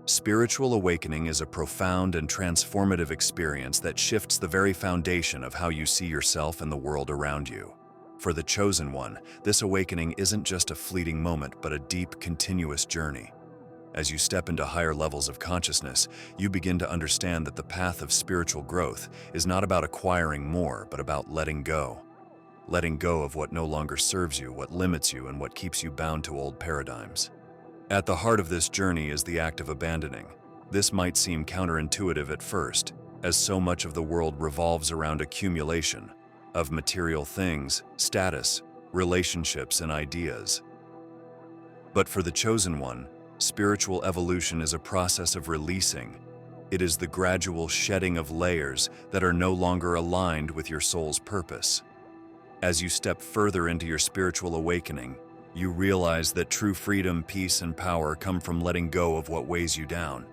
Spiritual awakening is a profound and transformative experience that shifts the very foundation of how you see yourself and the world around you. For the chosen one, this awakening isn't just a fleeting moment, but a deep, continuous journey. As you step into higher levels of consciousness, you begin to understand that the path of spiritual growth is not about acquiring more, but about letting go. Letting go of what no longer serves you, what limits you, and what keeps you bound to old paradigms. At the heart of this journey is the act of abandoning. This might seem counterintuitive at first, as so much of the world revolves around accumulation of material things, status, relationships, and ideas. But for the chosen one, spiritual evolution is a process of releasing. It is the gradual shedding of layers that are no longer aligned with your soul's purpose. As you step further into your spiritual awakening, you realize that true freedom, peace, and power come from letting go of what weighs you down.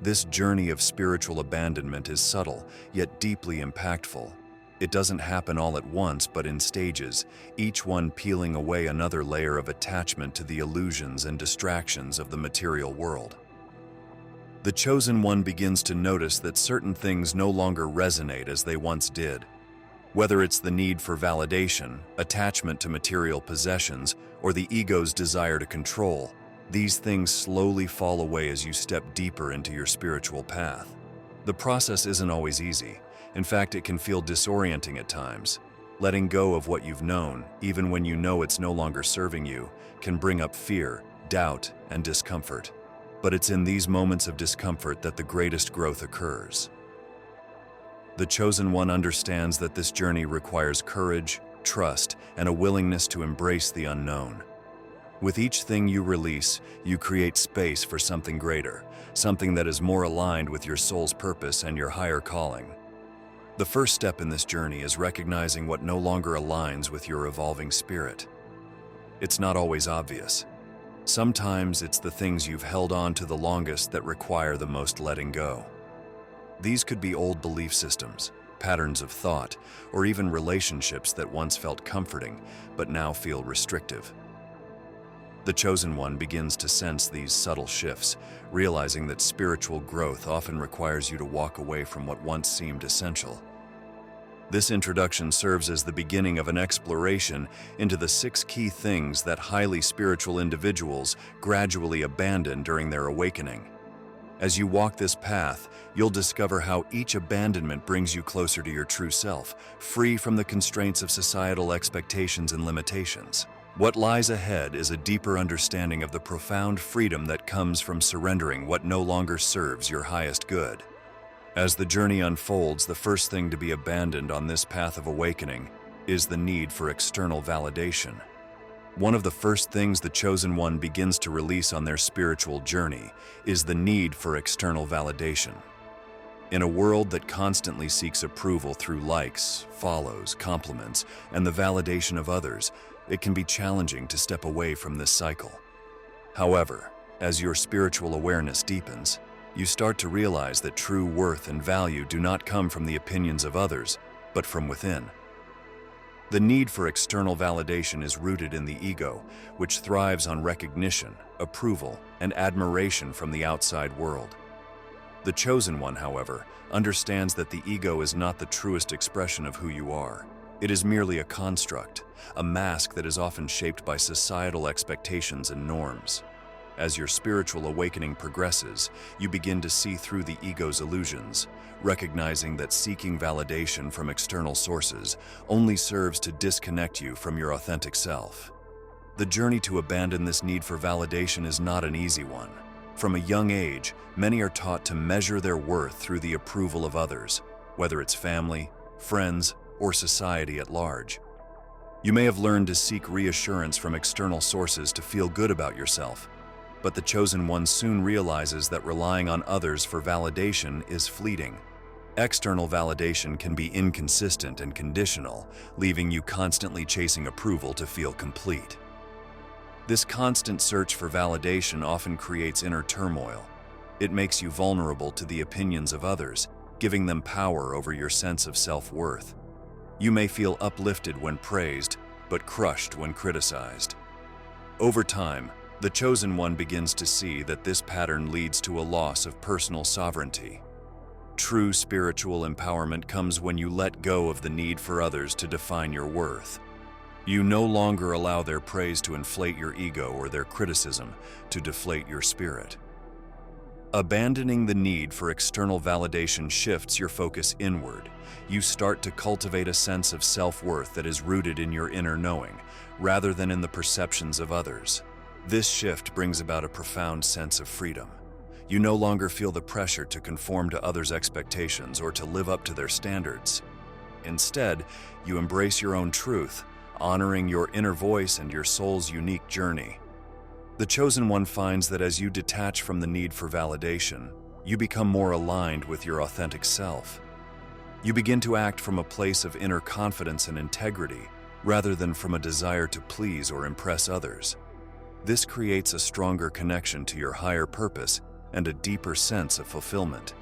This journey of spiritual abandonment is subtle, yet deeply impactful. It doesn't happen all at once, but in stages, each one peeling away another layer of attachment to the illusions and distractions of the material world. The chosen one begins to notice that certain things no longer resonate as they once did. Whether it's the need for validation, attachment to material possessions, or the ego's desire to control, these things slowly fall away as you step deeper into your spiritual path. The process isn't always easy. In fact, it can feel disorienting at times. Letting go of what you've known, even when you know it's no longer serving you, can bring up fear, doubt, and discomfort. But it's in these moments of discomfort that the greatest growth occurs. The chosen one understands that this journey requires courage, trust, and a willingness to embrace the unknown. With each thing you release, you create space for something greater, something that is more aligned with your soul's purpose and your higher calling. The first step in this journey is recognizing what no longer aligns with your evolving spirit. It's not always obvious. Sometimes it's the things you've held on to the longest that require the most letting go. These could be old belief systems, patterns of thought, or even relationships that once felt comforting but now feel restrictive. The chosen one begins to sense these subtle shifts, realizing that spiritual growth often requires you to walk away from what once seemed essential. This introduction serves as the beginning of an exploration into the 6 key things that highly spiritual individuals gradually abandon during their awakening. As you walk this path, you'll discover how each abandonment brings you closer to your true self, free from the constraints of societal expectations and limitations. What lies ahead is a deeper understanding of the profound freedom that comes from surrendering what no longer serves your highest good. As the journey unfolds, the first thing to be abandoned on this path of awakening is the need for external validation. One of the first things the chosen one begins to release on their spiritual journey is the need for external validation. In a world that constantly seeks approval through likes, follows, compliments, and the validation of others, it can be challenging to step away from this cycle. However, as your spiritual awareness deepens, you start to realize that true worth and value do not come from the opinions of others, but from within. The need for external validation is rooted in the ego, which thrives on recognition, approval, and admiration from the outside world. The chosen one, however, understands that the ego is not the truest expression of who you are. It is merely a construct, a mask that is often shaped by societal expectations and norms. As your spiritual awakening progresses, you begin to see through the ego's illusions, recognizing that seeking validation from external sources only serves to disconnect you from your authentic self. The journey to abandon this need for validation is not an easy one. From a young age, many are taught to measure their worth through the approval of others, whether it's family, friends, or society at large. You may have learned to seek reassurance from external sources to feel good about yourself, but the chosen one soon realizes that relying on others for validation is fleeting. External validation can be inconsistent and conditional, leaving you constantly chasing approval to feel complete. This constant search for validation often creates inner turmoil. It makes you vulnerable to the opinions of others, giving them power over your sense of self-worth. You may feel uplifted when praised, but crushed when criticized. Over time, The chosen one begins to see that this pattern leads to a loss of personal sovereignty. True spiritual empowerment comes when you let go of the need for others to define your worth. You no longer allow their praise to inflate your ego or their criticism to deflate your spirit. Abandoning the need for external validation shifts your focus inward. You start to cultivate a sense of self-worth that is rooted in your inner knowing, rather than in the perceptions of others. This shift brings about a profound sense of freedom. You no longer feel the pressure to conform to others' expectations or to live up to their standards. Instead, you embrace your own truth, honoring your inner voice and your soul's unique journey. The chosen one finds that as you detach from the need for validation, you become more aligned with your authentic self. You begin to act from a place of inner confidence and integrity, rather than from a desire to please or impress others. This creates a stronger connection to your higher purpose and a deeper sense of fulfillment.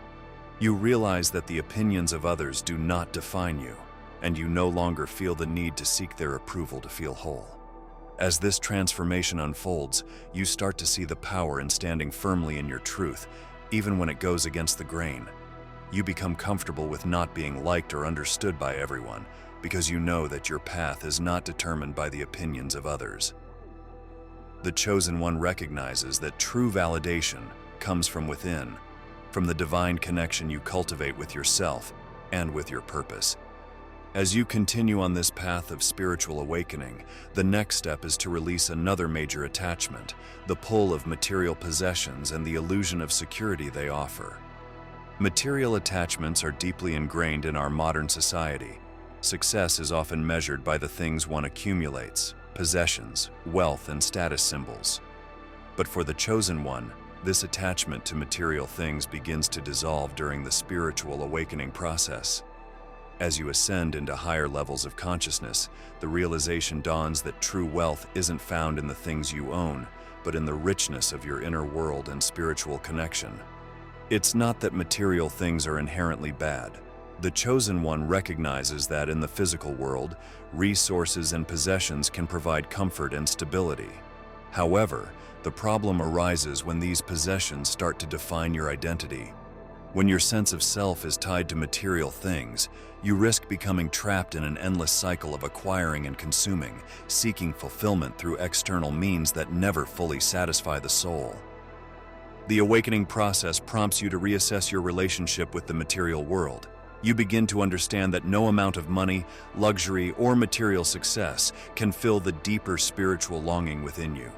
You realize that the opinions of others do not define you, and you no longer feel the need to seek their approval to feel whole. As this transformation unfolds, you start to see the power in standing firmly in your truth, even when it goes against the grain. You become comfortable with not being liked or understood by everyone, because you know that your path is not determined by the opinions of others. The chosen one recognizes that true validation comes from within, from the divine connection you cultivate with yourself and with your purpose. As you continue on this path of spiritual awakening, the next step is to release another major attachment, the pull of material possessions and the illusion of security they offer. Material attachments are deeply ingrained in our modern society. Success is often measured by the things one accumulates, possessions, wealth, and status symbols. But for the chosen one, this attachment to material things begins to dissolve during the spiritual awakening process. As you ascend into higher levels of consciousness, the realization dawns that true wealth isn't found in the things you own, but in the richness of your inner world and spiritual connection. It's not that material things are inherently bad. The chosen one recognizes that in the physical world, resources and possessions can provide comfort and stability. However, the problem arises when these possessions start to define your identity. When your sense of self is tied to material things, you risk becoming trapped in an endless cycle of acquiring and consuming, seeking fulfillment through external means that never fully satisfy the soul. The awakening process prompts you to reassess your relationship with the material world. You begin to understand that no amount of money, luxury, or material success can fill the deeper spiritual longing within you.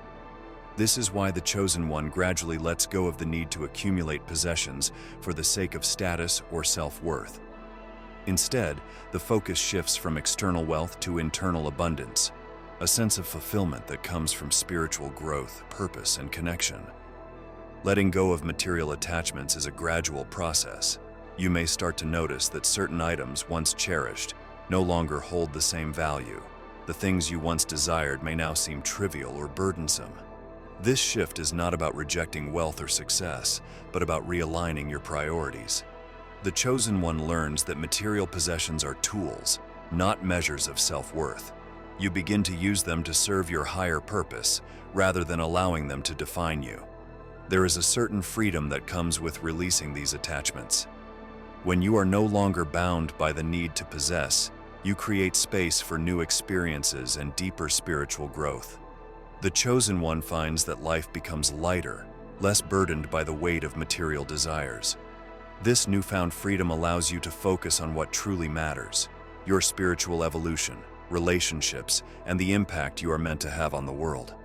This is why the chosen one gradually lets go of the need to accumulate possessions for the sake of status or self-worth. Instead, the focus shifts from external wealth to internal abundance, a sense of fulfillment that comes from spiritual growth, purpose, and connection. Letting go of material attachments is a gradual process. You may start to notice that certain items once cherished no longer hold the same value. The things you once desired may now seem trivial or burdensome. This shift is not about rejecting wealth or success, but about realigning your priorities. The chosen one learns that material possessions are tools, not measures of self-worth. You begin to use them to serve your higher purpose, rather than allowing them to define you. There is a certain freedom that comes with releasing these attachments. When you are no longer bound by the need to possess, you create space for new experiences and deeper spiritual growth. The chosen one finds that life becomes lighter, less burdened by the weight of material desires. This newfound freedom allows you to focus on what truly matters: your spiritual evolution, relationships, and the impact you are meant to have on the world.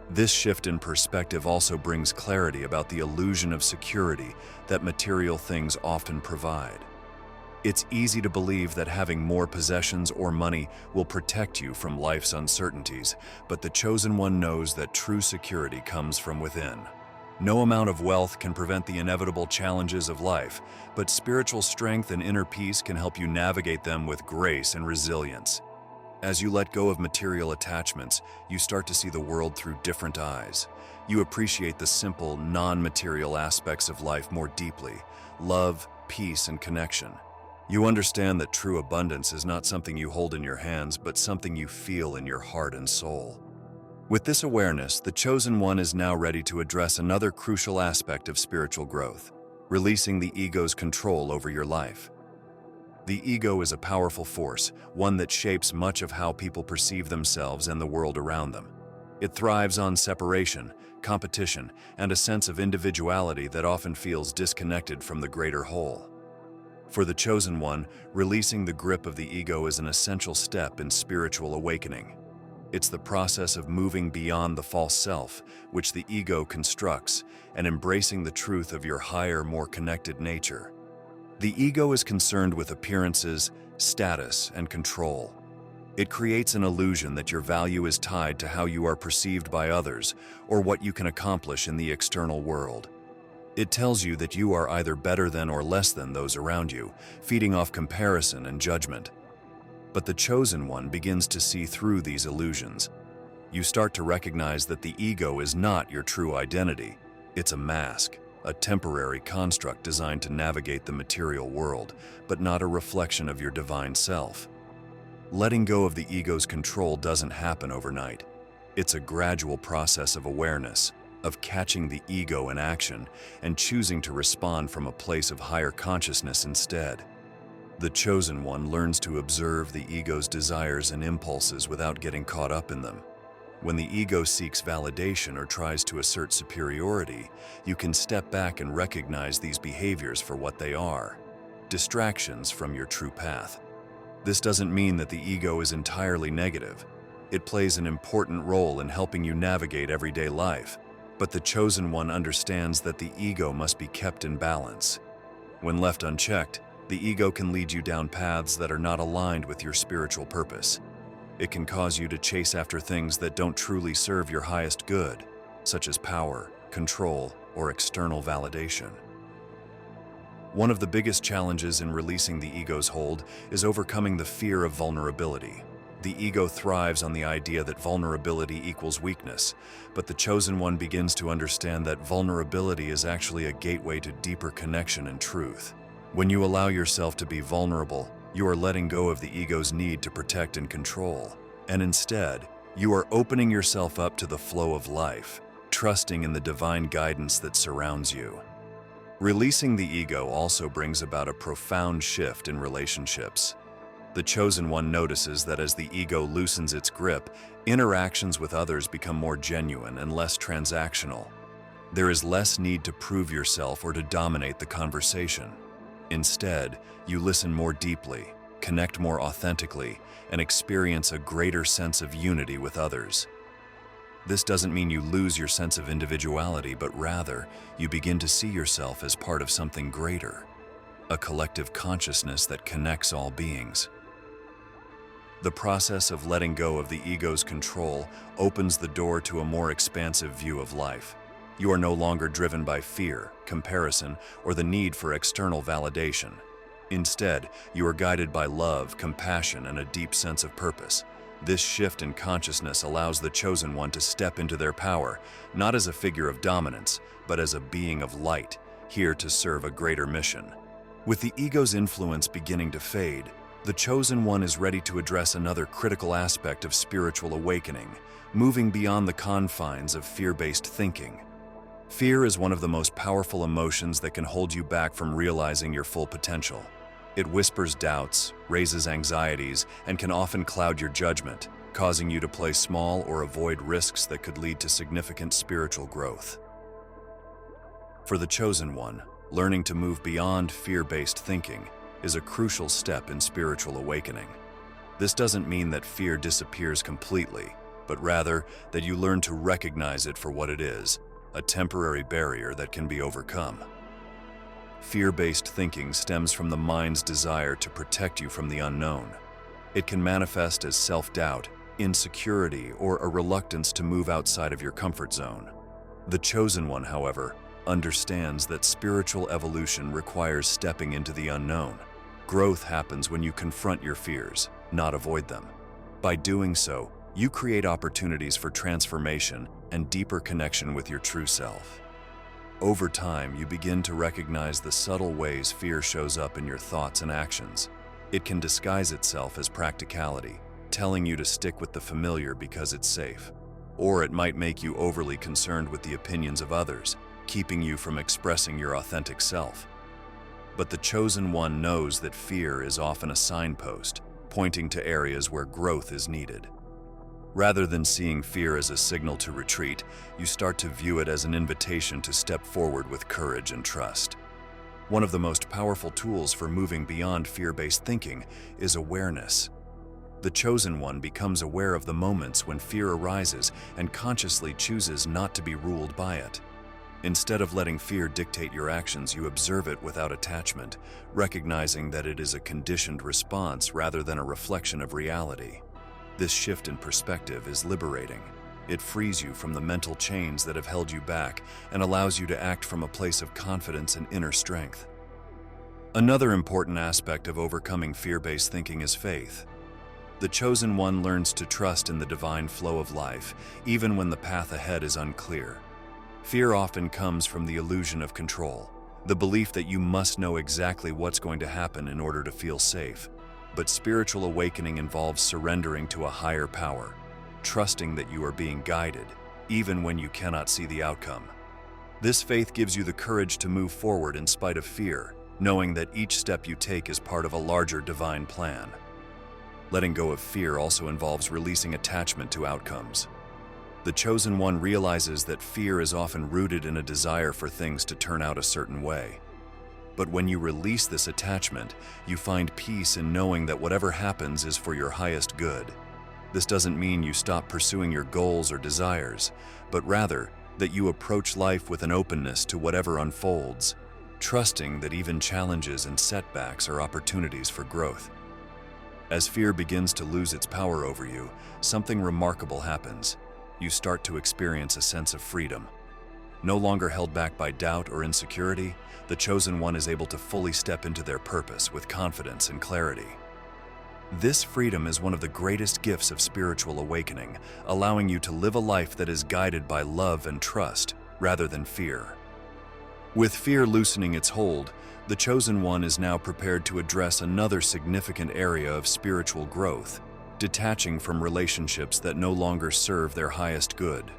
This shift in perspective also brings clarity about the illusion of security that material things often provide. It's easy to believe that having more possessions or money will protect you from life's uncertainties, but the chosen one knows that true security comes from within. No amount of wealth can prevent the inevitable challenges of life, but spiritual strength and inner peace can help you navigate them with grace and resilience. As you let go of material attachments, you start to see the world through different eyes. You appreciate the simple, non-material aspects of life more deeply: love, peace, and connection. You understand that true abundance is not something you hold in your hands, but something you feel in your heart and soul. With this awareness, the Chosen One is now ready to address another crucial aspect of spiritual growth: releasing the ego's control over your life. The ego is a powerful force, one that shapes much of how people perceive themselves and the world around them. It thrives on separation, competition, and a sense of individuality that often feels disconnected from the greater whole. For the Chosen One, releasing the grip of the ego is an essential step in spiritual awakening. It's the process of moving beyond the false self, which the ego constructs, and embracing the truth of your higher, more connected nature. The ego is concerned with appearances, status, and control. It creates an illusion that your value is tied to how you are perceived by others or what you can accomplish in the external world. It tells you that you are either better than or less than those around you, feeding off comparison and judgment. But the Chosen One begins to see through these illusions. You start to recognize that the ego is not your true identity. It's a mask, a temporary construct designed to navigate the material world, but not a reflection of your divine self. Letting go of the ego's control doesn't happen overnight. It's a gradual process of awareness, of catching the ego in action and choosing to respond from a place of higher consciousness instead. The Chosen One learns to observe the ego's desires and impulses without getting caught up in them. When the ego seeks validation or tries to assert superiority, you can step back and recognize these behaviors for what they are: distractions from your true path. This doesn't mean that the ego is entirely negative. It plays an important role in helping you navigate everyday life, but the Chosen One understands that the ego must be kept in balance. When left unchecked, the ego can lead you down paths that are not aligned with your spiritual purpose. It can cause you to chase after things that don't truly serve your highest good, such as power, control, or external validation. One of the biggest challenges in releasing the ego's hold is overcoming the fear of vulnerability. The ego thrives on the idea that vulnerability equals weakness, but the Chosen One begins to understand that vulnerability is actually a gateway to deeper connection and truth. When you allow yourself to be vulnerable, you are letting go of the ego's need to protect and control, and instead, you are opening yourself up to the flow of life, trusting in the divine guidance that surrounds you. Releasing the ego also brings about a profound shift in relationships. The Chosen One notices that as the ego loosens its grip, interactions with others become more genuine and less transactional. There is less need to prove yourself or to dominate the conversation. Instead, you listen more deeply, connect more authentically, and experience a greater sense of unity with others. This doesn't mean you lose your sense of individuality, but rather, you begin to see yourself as part of something greater, a collective consciousness that connects all beings. The process of letting go of the ego's control opens the door to a more expansive view of life. You are no longer driven by fear, comparison, or the need for external validation. Instead, you are guided by love, compassion, and a deep sense of purpose. This shift in consciousness allows the Chosen One to step into their power, not as a figure of dominance, but as a being of light, here to serve a greater mission. With the ego's influence beginning to fade, the Chosen One is ready to address another critical aspect of spiritual awakening, moving beyond the confines of fear-based thinking. Fear is one of the most powerful emotions that can hold you back from realizing your full potential. It whispers doubts, raises anxieties, and can often cloud your judgment, causing you to play small or avoid risks that could lead to significant spiritual growth. For the Chosen One, learning to move beyond fear-based thinking is a crucial step in spiritual awakening. This doesn't mean that fear disappears completely, but rather that you learn to recognize it for what it is, a temporary barrier that can be overcome. Fear-based thinking stems from the mind's desire to protect you from the unknown. It can manifest as self-doubt, insecurity, or a reluctance to move outside of your comfort zone. The Chosen One, however, understands that spiritual evolution requires stepping into the unknown. Growth happens when you confront your fears, not avoid them. By doing so, you create opportunities for transformation and deeper connection with your true self. Over time, you begin to recognize the subtle ways fear shows up in your thoughts and actions. It can disguise itself as practicality, telling you to stick with the familiar because it's safe. or it might make you overly concerned with the opinions of others, keeping you from expressing your authentic self. But the chosen one knows that fear is often a signpost, pointing to areas where growth is needed. Rather than seeing fear as a signal to retreat, you start to view it as an invitation to step forward with courage and trust. One of the most powerful tools for moving beyond fear-based thinking is awareness. The chosen one becomes aware of the moments when fear arises and consciously chooses not to be ruled by it. Instead of letting fear dictate your actions, you observe it without attachment, recognizing that it is a conditioned response rather than a reflection of reality. This shift in perspective is liberating. It frees you from the mental chains that have held you back and allows you to act from a place of confidence and inner strength. Another important aspect of overcoming fear-based thinking is faith. The chosen one learns to trust in the divine flow of life, even when the path ahead is unclear. Fear often comes from the illusion of control, the belief that you must know exactly what's going to happen in order to feel safe. But spiritual awakening involves surrendering to a higher power, trusting that you are being guided, even when you cannot see the outcome. This faith gives you the courage to move forward in spite of fear, knowing that each step you take is part of a larger divine plan. Letting go of fear also involves releasing attachment to outcomes. The chosen one realizes that fear is often rooted in a desire for things to turn out a certain way. But when you release this attachment, you find peace in knowing that whatever happens is for your highest good. This doesn't mean you stop pursuing your goals or desires, but rather that you approach life with an openness to whatever unfolds, trusting that even challenges and setbacks are opportunities for growth. As fear begins to lose its power over you, something remarkable happens. You start to experience a sense of freedom. No longer held back by doubt or insecurity, the chosen one is able to fully step into their purpose with confidence and clarity. This freedom is one of the greatest gifts of spiritual awakening, allowing you to live a life that is guided by love and trust rather than fear. With fear loosening its hold, the chosen one is now prepared to address another significant area of spiritual growth, detaching from relationships that no longer serve their highest good.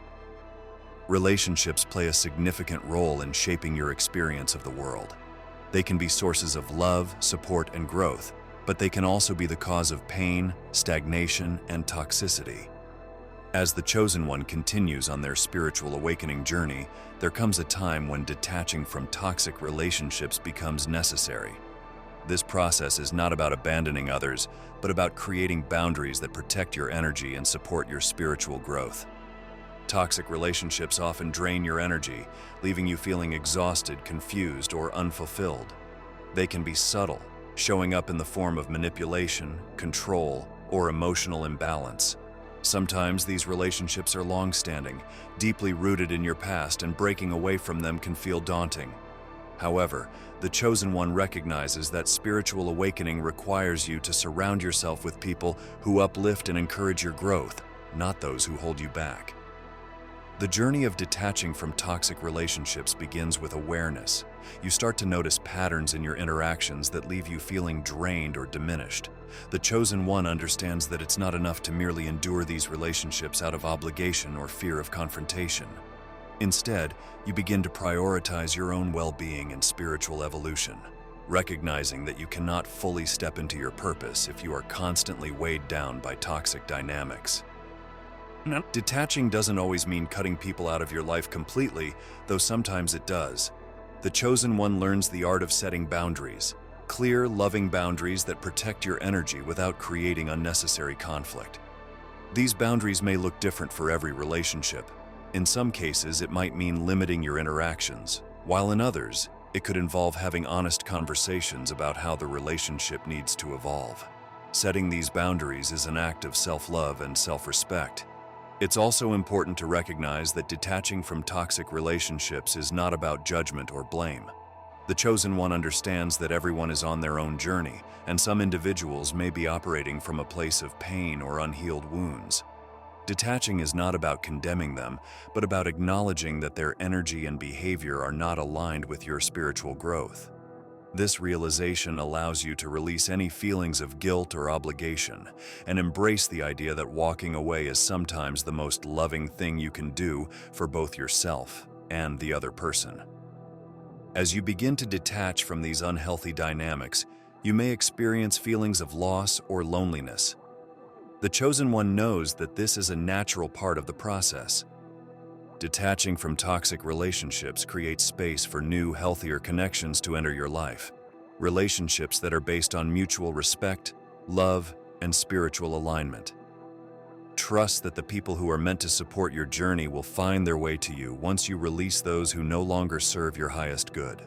Relationships play a significant role in shaping your experience of the world. They can be sources of love, support, and growth, but they can also be the cause of pain, stagnation, and toxicity. As the chosen one continues on their spiritual awakening journey, there comes a time when detaching from toxic relationships becomes necessary. This process is not about abandoning others, but about creating boundaries that protect your energy and support your spiritual growth. Toxic relationships often drain your energy, leaving you feeling exhausted, confused, or unfulfilled. They can be subtle, showing up in the form of manipulation, control, or emotional imbalance. Sometimes these relationships are long-standing, deeply rooted in your past, and breaking away from them can feel daunting. However, the chosen one recognizes that spiritual awakening requires you to surround yourself with people who uplift and encourage your growth, not those who hold you back. The journey of detaching from toxic relationships begins with awareness. You start to notice patterns in your interactions that leave you feeling drained or diminished. The chosen one understands that it's not enough to merely endure these relationships out of obligation or fear of confrontation. Instead, you begin to prioritize your own well-being and spiritual evolution, recognizing that you cannot fully step into your purpose if you are constantly weighed down by toxic dynamics. Detaching doesn't always mean cutting people out of your life completely, though sometimes it does. The chosen one learns the art of setting boundaries, clear, loving boundaries that protect your energy without creating unnecessary conflict. These boundaries may look different for every relationship. In some cases, it might mean limiting your interactions, while in others, it could involve having honest conversations about how the relationship needs to evolve. Setting these boundaries is an act of self-love and self-respect. It's also important to recognize that detaching from toxic relationships is not about judgment or blame. The chosen one understands that everyone is on their own journey, and some individuals may be operating from a place of pain or unhealed wounds. Detaching is not about condemning them, but about acknowledging that their energy and behavior are not aligned with your spiritual growth. This realization allows you to release any feelings of guilt or obligation and embrace the idea that walking away is sometimes the most loving thing you can do for both yourself and the other person. As you begin to detach from these unhealthy dynamics, you may experience feelings of loss or loneliness. The Chosen One knows that this is a natural part of the process. Detaching from toxic relationships creates space for new, healthier connections to enter your life. Relationships that are based on mutual respect, love, and spiritual alignment. Trust that the people who are meant to support your journey will find their way to you once you release those who no longer serve your highest good.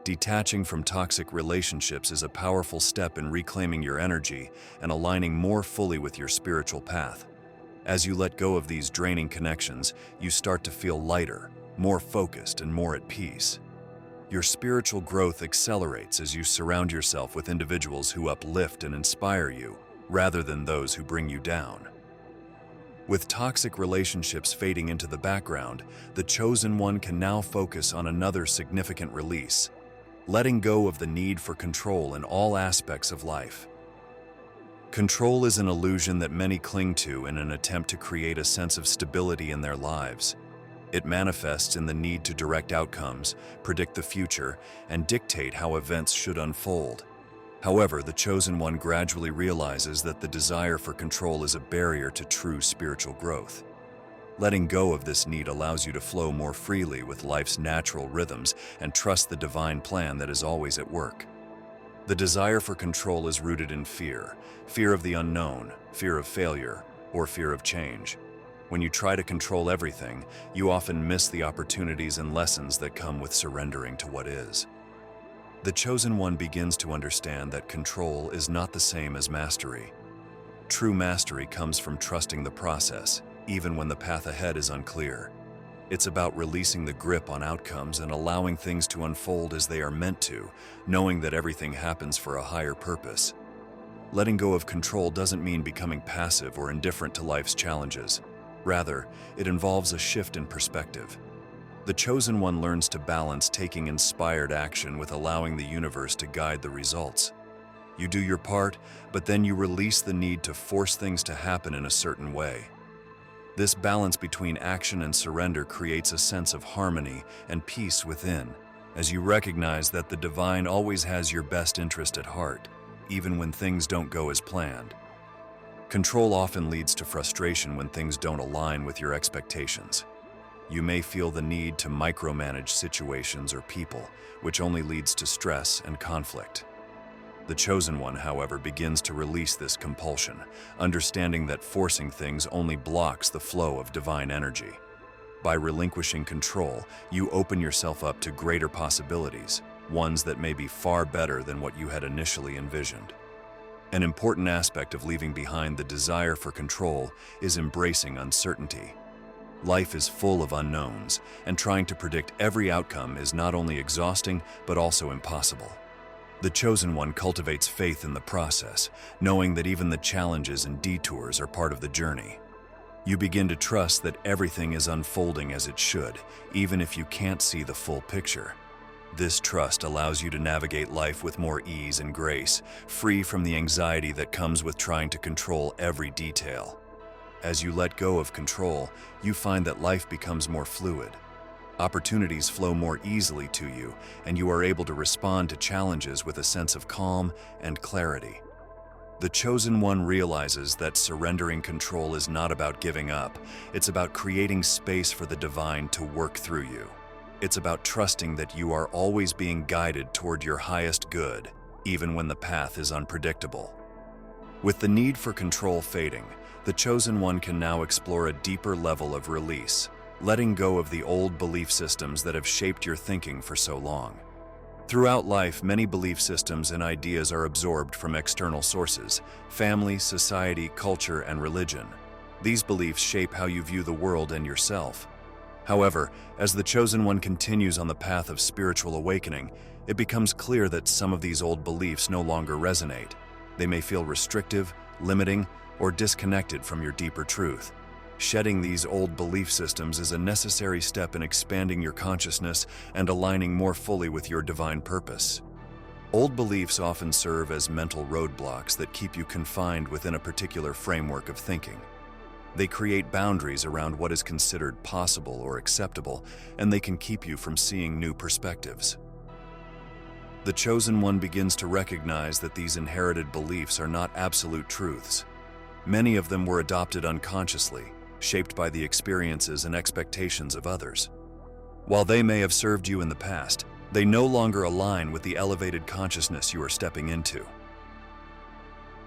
Detaching from toxic relationships is a powerful step in reclaiming your energy and aligning more fully with your spiritual path. As you let go of these draining connections, you start to feel lighter, more focused, and more at peace. Your spiritual growth accelerates as you surround yourself with individuals who uplift and inspire you, rather than those who bring you down. With toxic relationships fading into the background, the Chosen One can now focus on another significant release, letting go of the need for control in all aspects of life. Control is an illusion that many cling to in an attempt to create a sense of stability in their lives. It manifests in the need to direct outcomes, predict the future, and dictate how events should unfold. However, the Chosen One gradually realizes that the desire for control is a barrier to true spiritual growth. Letting go of this need allows you to flow more freely with life's natural rhythms and trust the divine plan that is always at work. The desire for control is rooted in fear of the unknown, fear of failure, or fear of change. When you try to control everything, you often miss the opportunities and lessons that come with surrendering to what is. The Chosen One begins to understand that control is not the same as mastery. True mastery comes from trusting the process, even when the path ahead is unclear. It's about releasing the grip on outcomes and allowing things to unfold as they are meant to, knowing that everything happens for a higher purpose. Letting go of control doesn't mean becoming passive or indifferent to life's challenges. Rather, it involves a shift in perspective. The Chosen One learns to balance taking inspired action with allowing the universe to guide the results. You do your part, but then you release the need to force things to happen in a certain way. This balance between action and surrender creates a sense of harmony and peace within, as you recognize that the divine always has your best interest at heart, even when things don't go as planned. Control often leads to frustration when things don't align with your expectations. You may feel the need to micromanage situations or people, which only leads to stress and conflict. The Chosen One, however, begins to release this compulsion, understanding that forcing things only blocks the flow of divine energy. By relinquishing control, you open yourself up to greater possibilities, ones that may be far better than what you had initially envisioned. An important aspect of leaving behind the desire for control is embracing uncertainty. Life is full of unknowns, and trying to predict every outcome is not only exhausting but also impossible. The Chosen One cultivates faith in the process, knowing that even the challenges and detours are part of the journey. You begin to trust that everything is unfolding as it should, even if you can't see the full picture. This trust allows you to navigate life with more ease and grace, free from the anxiety that comes with trying to control every detail. As you let go of control, you find that life becomes more fluid. Opportunities flow more easily to you, and you are able to respond to challenges with a sense of calm and clarity. The Chosen One realizes that surrendering control is not about giving up. It's about creating space for the divine to work through you. It's about trusting that you are always being guided toward your highest good, even when the path is unpredictable. With the need for control fading, the Chosen One can now explore a deeper level of release, letting go of the old belief systems that have shaped your thinking for so long. Throughout life, many belief systems and ideas are absorbed from external sources: family, society, culture, and religion. These beliefs shape how you view the world and yourself. However, as the Chosen One continues on the path of spiritual awakening, it becomes clear that some of these old beliefs no longer resonate. They may feel restrictive, limiting, or disconnected from your deeper truth. Shedding these old belief systems is a necessary step in expanding your consciousness and aligning more fully with your divine purpose. Old beliefs often serve as mental roadblocks that keep you confined within a particular framework of thinking. They create boundaries around what is considered possible or acceptable, and they can keep you from seeing new perspectives. The chosen one begins to recognize that these inherited beliefs are not absolute truths. Many of them were adopted unconsciously, shaped by the experiences and expectations of others. While they may have served you in the past, they no longer align with the elevated consciousness you are stepping into.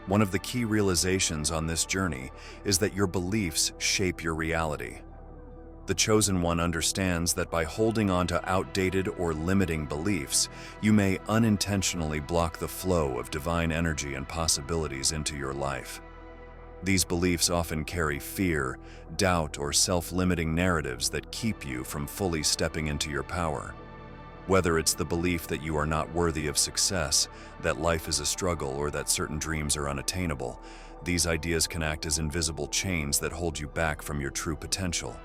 One of the key realizations on this journey is that your beliefs shape your reality. The chosen one understands that by holding on to outdated or limiting beliefs, you may unintentionally block the flow of divine energy and possibilities into your life. These beliefs often carry fear, doubt, or self-limiting narratives that keep you from fully stepping into your power. Whether it's the belief that you are not worthy of success, that life is a struggle, or that certain dreams are unattainable, these ideas can act as invisible chains that hold you back from your true potential.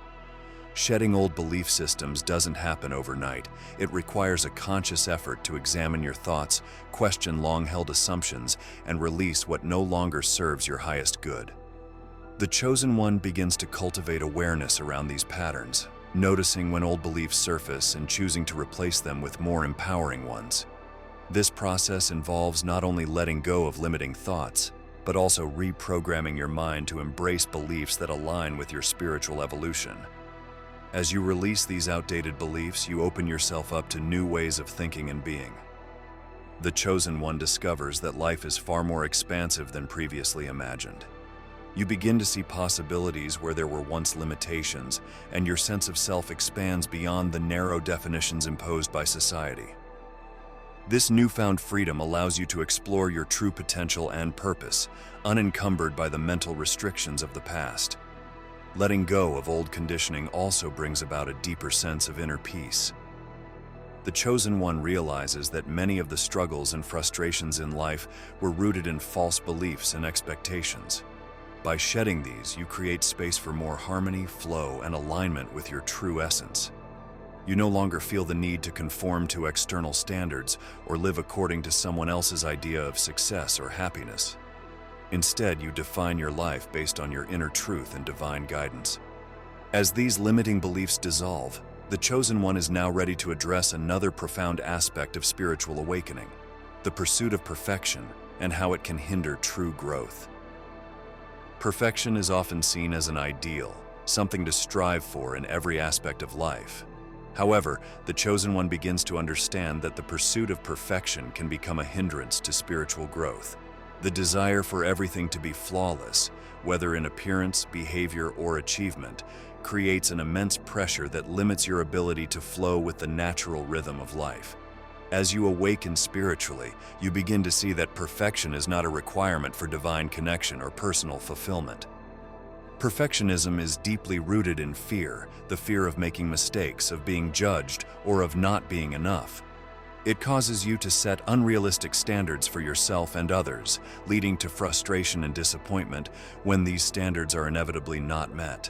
Shedding old belief systems doesn't happen overnight. It requires a conscious effort to examine your thoughts, question long-held assumptions, and release what no longer serves your highest good. The chosen one begins to cultivate awareness around these patterns, noticing when old beliefs surface and choosing to replace them with more empowering ones. This process involves not only letting go of limiting thoughts, but also reprogramming your mind to embrace beliefs that align with your spiritual evolution. As you release these outdated beliefs, you open yourself up to new ways of thinking and being. The chosen one discovers that life is far more expansive than previously imagined. You begin to see possibilities where there were once limitations, and your sense of self expands beyond the narrow definitions imposed by society. This newfound freedom allows you to explore your true potential and purpose, unencumbered by the mental restrictions of the past. Letting go of old conditioning also brings about a deeper sense of inner peace. The chosen one realizes that many of the struggles and frustrations in life were rooted in false beliefs and expectations. By shedding these, you create space for more harmony, flow, and alignment with your true essence. You no longer feel the need to conform to external standards or live according to someone else's idea of success or happiness. Instead, you define your life based on your inner truth and divine guidance. As these limiting beliefs dissolve, the chosen one is now ready to address another profound aspect of spiritual awakening: the pursuit of perfection and how it can hinder true growth. Perfection is often seen as an ideal, something to strive for in every aspect of life. However, the chosen one begins to understand that the pursuit of perfection can become a hindrance to spiritual growth. The desire for everything to be flawless, whether in appearance, behavior, or achievement, creates an immense pressure that limits your ability to flow with the natural rhythm of life. As you awaken spiritually, you begin to see that perfection is not a requirement for divine connection or personal fulfillment. Perfectionism is deeply rooted in fear, the fear of making mistakes, of being judged, or of not being enough. It causes you to set unrealistic standards for yourself and others, leading to frustration and disappointment when these standards are inevitably not met.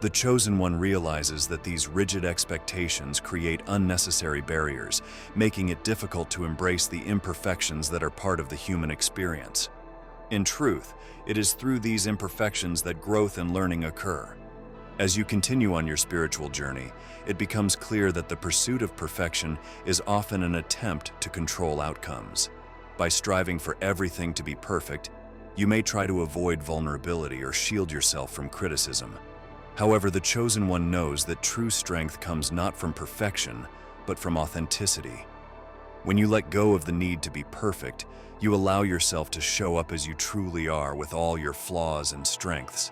The chosen one realizes that these rigid expectations create unnecessary barriers, making it difficult to embrace the imperfections that are part of the human experience. In truth, it is through these imperfections that growth and learning occur. As you continue on your spiritual journey, it becomes clear that the pursuit of perfection is often an attempt to control outcomes. By striving for everything to be perfect, you may try to avoid vulnerability or shield yourself from criticism. However, the chosen one knows that true strength comes not from perfection, but from authenticity. When you let go of the need to be perfect, you allow yourself to show up as you truly are with all your flaws and strengths.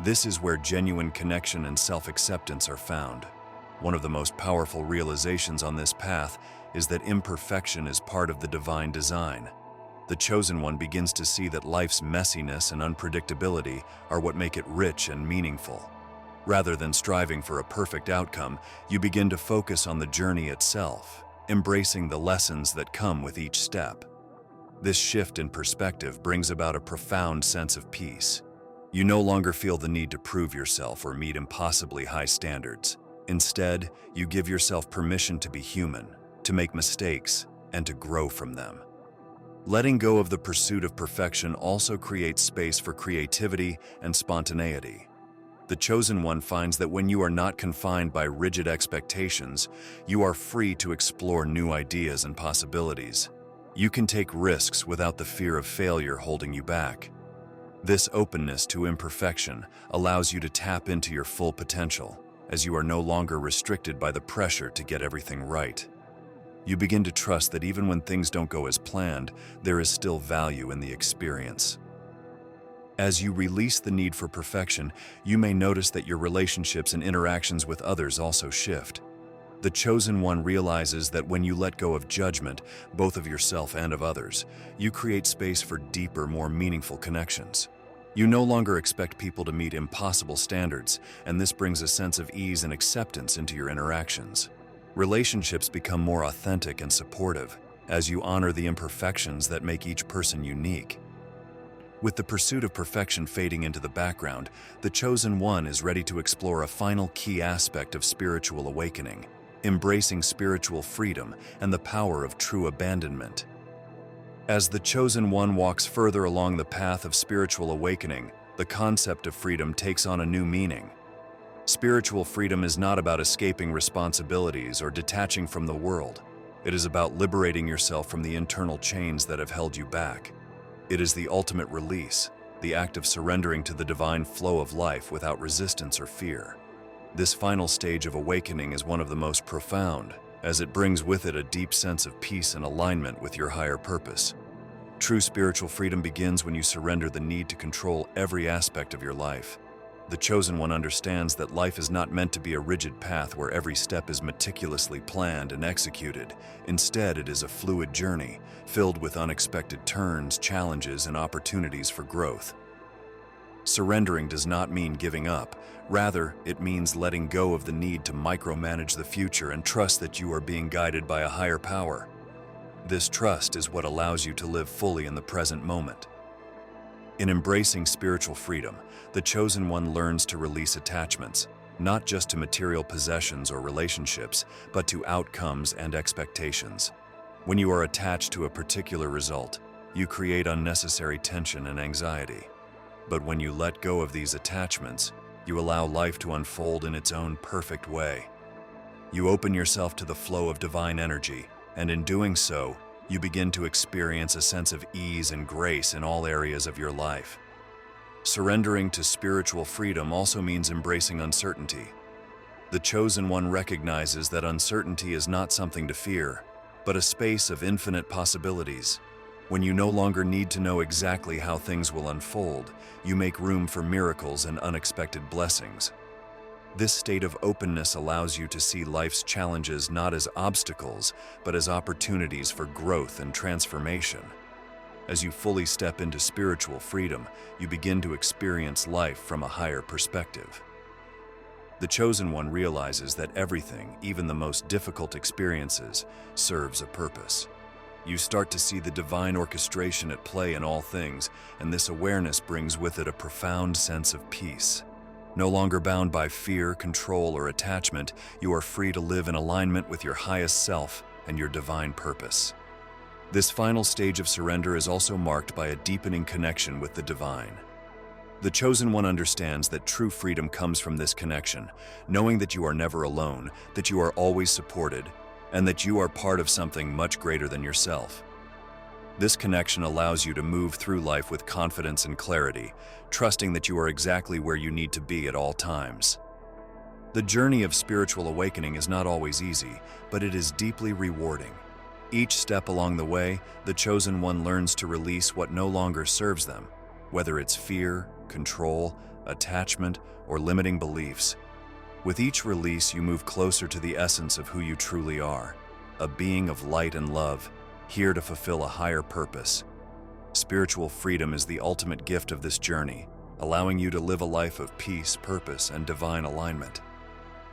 This is where genuine connection and self-acceptance are found. One of the most powerful realizations on this path is that imperfection is part of the divine design. The chosen one begins to see that life's messiness and unpredictability are what make it rich and meaningful. Rather than striving for a perfect outcome, you begin to focus on the journey itself, embracing the lessons that come with each step. This shift in perspective brings about a profound sense of peace. You no longer feel the need to prove yourself or meet impossibly high standards. Instead, you give yourself permission to be human, to make mistakes, and to grow from them. Letting go of the pursuit of perfection also creates space for creativity and spontaneity. The Chosen One finds that when you are not confined by rigid expectations, you are free to explore new ideas and possibilities. You can take risks without the fear of failure holding you back. This openness to imperfection allows you to tap into your full potential, as you are no longer restricted by the pressure to get everything right. You begin to trust that even when things don't go as planned, there is still value in the experience. As you release the need for perfection, you may notice that your relationships and interactions with others also shift. The Chosen One realizes that when you let go of judgment, both of yourself and of others, you create space for deeper, more meaningful connections. You no longer expect people to meet impossible standards, and this brings a sense of ease and acceptance into your interactions. Relationships become more authentic and supportive, as you honor the imperfections that make each person unique. With the pursuit of perfection fading into the background, the Chosen One is ready to explore a final key aspect of spiritual awakening, embracing spiritual freedom and the power of true abandonment. As the Chosen One walks further along the path of spiritual awakening, the concept of freedom takes on a new meaning. Spiritual freedom is not about escaping responsibilities or detaching from the world. It is about liberating yourself from the internal chains that have held you back. It is the ultimate release, the act of surrendering to the divine flow of life without resistance or fear. This final stage of awakening is one of the most profound, as it brings with it a deep sense of peace and alignment with your higher purpose. True spiritual freedom begins when you surrender the need to control every aspect of your life. The Chosen One understands that life is not meant to be a rigid path where every step is meticulously planned and executed. Instead, it is a fluid journey, filled with unexpected turns, challenges, and opportunities for growth. Surrendering does not mean giving up. Rather, it means letting go of the need to micromanage the future and trust that you are being guided by a higher power. This trust is what allows you to live fully in the present moment. In embracing spiritual freedom, the Chosen One learns to release attachments, not just to material possessions or relationships, but to outcomes and expectations. When you are attached to a particular result, you create unnecessary tension and anxiety. But when you let go of these attachments, you allow life to unfold in its own perfect way. You open yourself to the flow of divine energy, and in doing so, you begin to experience a sense of ease and grace in all areas of your life. Surrendering to spiritual freedom also means embracing uncertainty. The Chosen One recognizes that uncertainty is not something to fear, but a space of infinite possibilities. When you no longer need to know exactly how things will unfold, you make room for miracles and unexpected blessings. This state of openness allows you to see life's challenges not as obstacles, but as opportunities for growth and transformation. As you fully step into spiritual freedom, you begin to experience life from a higher perspective. The Chosen One realizes that everything, even the most difficult experiences, serves a purpose. You start to see the divine orchestration at play in all things, and this awareness brings with it a profound sense of peace. No longer bound by fear, control, or attachment, you are free to live in alignment with your highest self and your divine purpose. This final stage of surrender is also marked by a deepening connection with the divine. The Chosen One understands that true freedom comes from this connection, knowing that you are never alone, that you are always supported, and that you are part of something much greater than yourself. This connection allows you to move through life with confidence and clarity, trusting that you are exactly where you need to be at all times. The journey of spiritual awakening is not always easy, but it is deeply rewarding. Each step along the way, the Chosen One learns to release what no longer serves them, whether it's fear, control, attachment, or limiting beliefs. With each release, you move closer to the essence of who you truly are, a being of light and love, here to fulfill a higher purpose. Spiritual freedom is the ultimate gift of this journey, allowing you to live a life of peace, purpose, and divine alignment.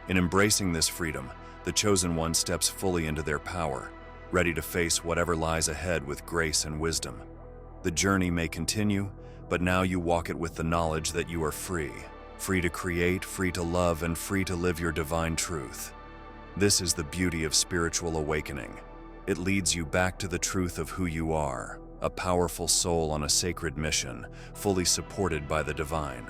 In embracing this freedom, the Chosen One steps fully into their power, ready to face whatever lies ahead with grace and wisdom. The journey may continue, but now you walk it with the knowledge that you are free to create, free to love, and free to live your divine truth. This is the beauty of spiritual awakening. It leads you back to the truth of who you are, a powerful soul on a sacred mission, fully supported by the divine.